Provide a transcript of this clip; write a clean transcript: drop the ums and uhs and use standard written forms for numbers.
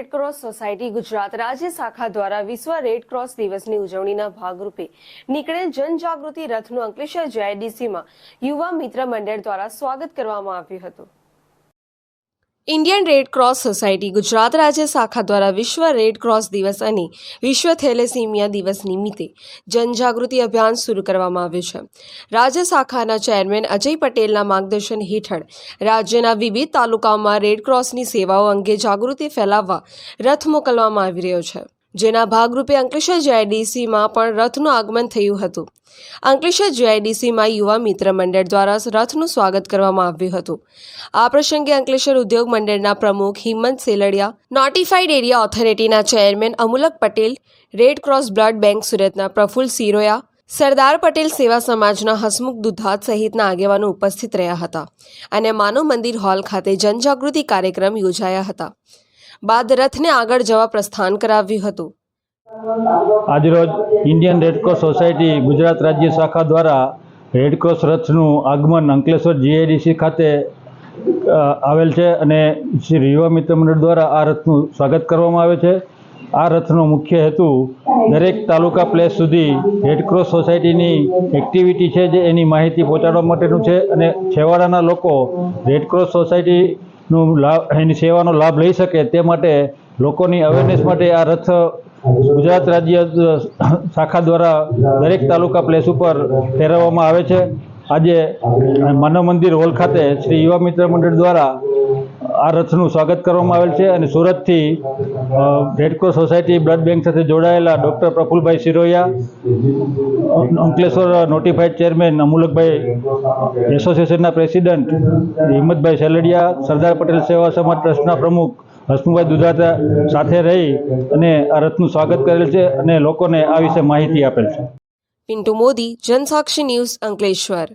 Red Cross society Gujarat રાજ્ય શાખા દ્વારા વિશ્વ રેડક્રોસ દિવસની ઉજવણીના ભાગરૂપે નીકળેલ જનજાગૃતિ રથનું અંકલેશ્વર JIDCમાં યુવા મિત્ર મંડળ દ્વારા સ્વાગત કરવામાં આવ્યું હતું। ઇન્ડિયન રેડક્રોસ સોસાયટી ગુજરાત રાજ્ય શાખા દ્વારા વિશ્વ રેડક્રોસ દિવસ અને વિશ્વ થેલેસીમિયા દિવસ નિમિત્તે જનજાગૃતિ અભિયાન શરૂ કરવામાં આવ્યું છે। રાજ્ય શાખાના ચેરમેન અજય પટેલના માર્ગદર્શન હેઠળ રાજ્યના વિવિધ તાલુકાઓમાં રેડક્રોસની સેવાઓ અંગે જાગૃતિ ફેલાવવા રથ મોકલવામાં આવી રહ્યો છે, જેના ભાગરૂપે અંકલેશ્વર JIDCમાં પણ રથનું આગમન થયું હતું। અંકલેશ્વર JIDCમાં યુવા મિત્ર મંડળ દ્વારા રથનું સ્વાગત કરવામાં આવ્યું હતું। આ પ્રસંગે અંકલેશ્વર ઉદ્યોગ મંડળના પ્રમુખ હિંમત સેલડિયા, નોટિફાઈડ એરિયા ઓથોરિટીના chairman Amulak Patel, Red Cross blood bank સુરતના પ્રફુલ્લ સિરોયા, સરદાર પટેલ સેવા સમાજના હસમુખ દુધાત સહિતના આગેવાનો ઉપસ્થિત રહ્યા હતા અને માનવ મંદિર હોલ ખાતે જનજાગૃતિ કાર્યક્રમ યોજાયા હતા। બાદ રથને આગળ જવા પ્રસ્થાન કરાવ્યું હતું। આજરોજ ઇન્ડિયન રેડક્રોસ સોસાયટી ગુજરાત રાજ્ય શાખા દ્વારા રેડક્રોસ રથનું આગમન અંકલેશ્વર JIDC ખાતે આવેલ છે અને શ્રી યુવા મિત્ર મંડળ દ્વારા આ રથનું સ્વાગત કરવામાં આવે છે। આ રથનો મુખ્ય હેતુ દરેક તાલુકા પ્લેસ સુધી રેડક્રોસ સોસાયટીની એક્ટિવિટી છે જે એની માહિતી પહોંચાડવા માટેનું છે અને છેવાડાના લોકો રેડક્રોસ સોસાયટીનું એની સેવાનો લાભ લઈ શકે તે માટે લોકોની અવેરનેસ માટે આ રથ ગુજરાત રાજ્ય શાખા દ્વારા દરેક તાલુકા પ્લેસ ઉપર ફેરવવામાં આવે છે। આજે માનવ મંદિર હોલ ખાતે શ્રી યુવા મિત્ર મંડળ દ્વારા આ રથનું સ્વાગત કરવામાં આવેલ છે અને સુરતથી રેડક્રોસ સોસાયટી બ્લડ બેંક સાથે જોડાયેલા doctor Prafulbhai Siroya, Ankleshwar notified chairman Amulakbhai, એસોસિએશનના પ્રેસિડન્ટ હિંમતભાઈ સેલડિયા, સરદાર પટેલ સેવા સમાજ ટ્રસ્ટના પ્રમુખ હસમુખભાઈ દુધાતા સાથે રહી અને આ રથનું સ્વાગત કરેલ છે અને લોકોને આ વિશે માહિતી આપેલ છે। પિન્ટુ મોદી, જનસાક્ષી ન્યૂઝ, અંકલેશ્વર।